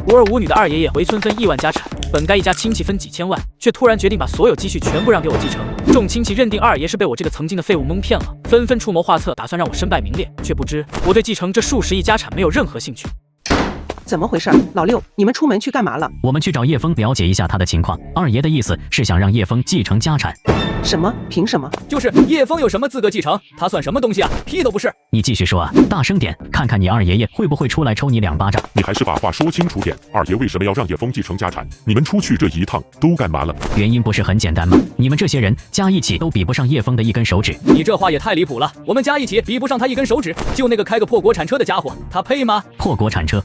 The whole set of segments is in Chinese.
无儿无女的二爷爷回村分亿万家产，本该一家亲戚分几千万，却突然决定把所有积蓄全部让给我继承。众亲戚认定二爷是被我这个曾经的废物蒙骗了，纷纷出谋划策，打算让我身败名裂，却不知我对继承这数十亿家产没有任何兴趣。怎么回事？老六，你们出门去干嘛了？我们去找叶枫了解一下他的情况。二爷的意思是想让叶枫继承家产。什么？凭什么？就是叶枫有什么资格继承？他算什么东西啊？屁都不是！你继续说啊，大声点，看看你二爷爷会不会出来抽你2巴掌。你还是把话说清楚点。二爷为什么要让叶枫继承家产？你们出去这一趟都干嘛了？原因不是很简单吗？你们这些人加一起都比不上叶枫的一根手指。你这话也太离谱了！我们加一起比不上他一根手指，就那个开个破国产车的家伙，他配吗？破国产车。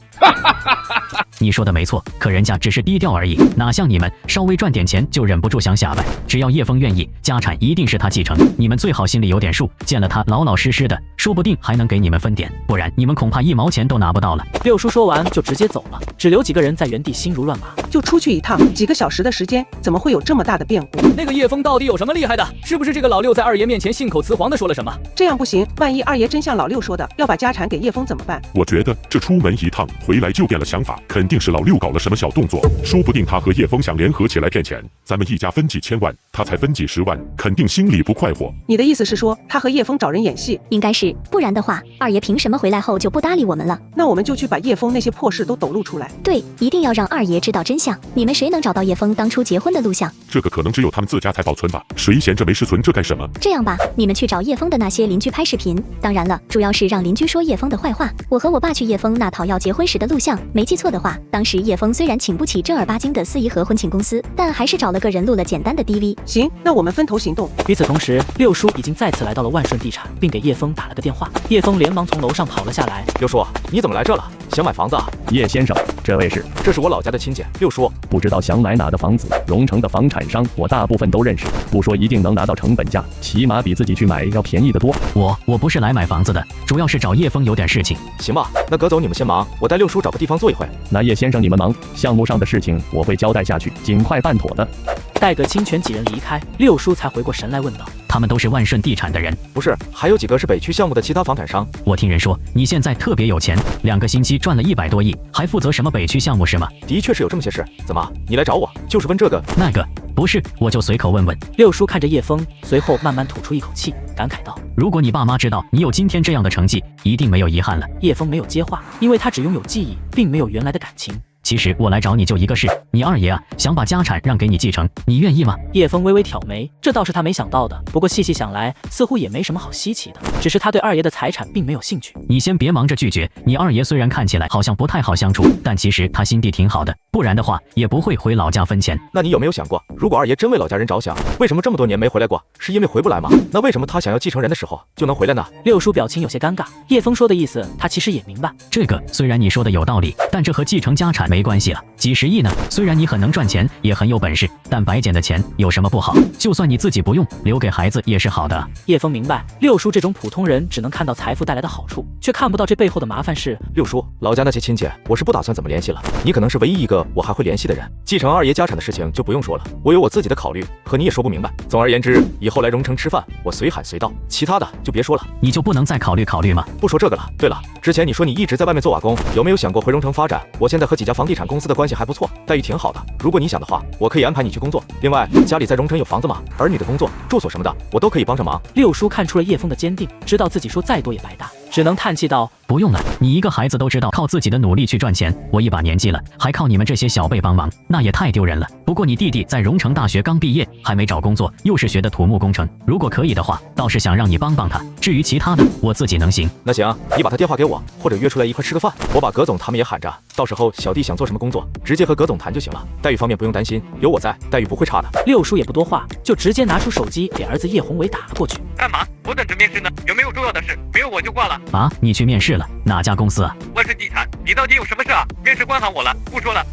你说的没错，可人家只是低调而已，哪像你们稍微赚点钱就忍不住想下摆。只要叶枫愿意，家产一定是他继承。你们最好心里有点数，见了他老老实实的，说不定还能给你们分点，不然你们恐怕1毛钱都拿不到了。六叔说完就直接走了，只留几个人在原地心如乱麻。就出去一趟，几个小时的时间，怎么会有这么大的变故？那个叶枫到底有什么厉害的？是不是这个老六在二爷面前信口雌黄的说了什么？这样不行，万一二爷真像老六说的，要把家产给叶枫怎么办？我觉得这出门一趟回来就变了想法，肯定是老六搞了什么小动作，说不定他和叶枫想联合起来骗钱，咱们一家分几千万，他才分几10万，肯定心里不快活。你的意思是说，他和叶枫找人演戏？应该是，不然的话，二爷凭什么回来后就不搭理我们了？那我们就去把叶枫那些破事都抖露出来。对，一定要让二爷知道真相。你们谁能找到叶枫当初结婚的录像？这个可能只有他们自家才保存吧，谁闲着没事存这干什么？这样吧，你们去找叶枫的那些邻居拍视频，当然了，主要是让邻居说叶枫的坏话。我和我爸去叶枫那讨要结婚时的录像，没记错的话，当时叶枫虽然请不起正儿八经的司仪和婚庆公司，但还是找了个人录了简单的 DV。行，那我们分头行动。与此同时，六叔已经再次来到了万顺地产，并给叶枫打了个电话。叶枫连忙从楼上跑了下来。六叔，你怎么来这了？想买房子啊？叶先生，这位是？这是我老家的亲戚，六叔。不知道想买哪的房子？荣城的房产商我大部分都认识，不说一定能拿到成本价，起码比自己去买要便宜得多。我不是来买房子的，主要是找叶枫有点事情。行吧，那葛总你们先忙，我带六叔找个地方坐一会。那叶先生你们忙，项目上的事情我会交代下去，尽快办妥的。待个清泉几人离开，六叔才回过神来问道：他们都是万顺地产的人？不是，还有几个是北区项目的其他房产商。我听人说你现在特别有钱，2个星期赚了100多亿，还负责什么北区项目是吗？的确是有这么些事。怎么，你来找我就是问这个那个？不是，我就随口问问。六叔看着叶枫，随后慢慢吐出一口气，感慨道：如果你爸妈知道你有今天这样的成绩，一定没有遗憾了。叶枫没有接话，因为他只拥有记忆，并没有原来的感情。其实我来找你就一个事，你二爷啊想把家产让给你继承，你愿意吗？叶枫微微挑眉，这倒是他没想到的。不过细细想来，似乎也没什么好稀奇的，只是他对二爷的财产并没有兴趣。你先别忙着拒绝，你二爷虽然看起来好像不太好相处，但其实他心地挺好的，不然的话也不会回老家分钱。那你有没有想过，如果二爷真为老家人着想，为什么这么多年没回来过？是因为回不来吗？那为什么他想要继承人的时候就能回来呢？六叔表情有些尴尬，叶枫说的意思他其实也明白。这个虽然你说的有道理，但这和继承家产没关系了。几十亿呢，虽然你很能赚钱，也很有本事，但白捡的钱有什么不好？就算你自己不用，留给孩子也是好的。叶枫明白，六叔这种普通人只能看到财富带来的好处，却看不到这背后的麻烦事。六叔，老家那些亲戚，我是不打算怎么联系了，你可能是唯一一个我还会联系的人。继承二爷家产的事情就不用说了，我有我自己的考虑，和你也说不明白。总而言之，以后来荣城吃饭，我随喊随到，其他的就别说了。你就不能再考虑考虑吗？不说这个了。对了，之前你说你一直在外面做瓦工，有没有想过回荣城发展？我现在和几家房地产公司的关系还不错，待遇挺好的。如果你想的话，我可以安排你去工作。另外，家里在荣城有房子吗？儿女的工作、住所什么的，我都可以帮上忙。六叔看出了叶枫的坚定，知道自己说再多也白搭，只能叹气道：不用了，你一个孩子都知道靠自己的努力去赚钱，我一把年纪了，还靠你们这些小辈帮忙，那也太丢人了。不过你弟弟在荣城大学刚毕业，还没找工作，又是学的土木工程，如果可以的话，倒是想让你帮帮他。至于其他的，我自己能行。那行，你把他电话给我，或者约出来一块吃个饭，我把葛总他们也喊着，到时候小弟想做什么工作，直接和葛总谈就行了。待遇方面不用担心，有我在，待遇不会差的。六叔也不多话，就直接拿出手机给儿子叶宏伟打了过去。干嘛？我等着面试呢，有没有重要的事？没有我就挂了。啊，你去面试了？哪家公司啊？万顺地产，你到底有什么事啊？面试官喊我了，不说了。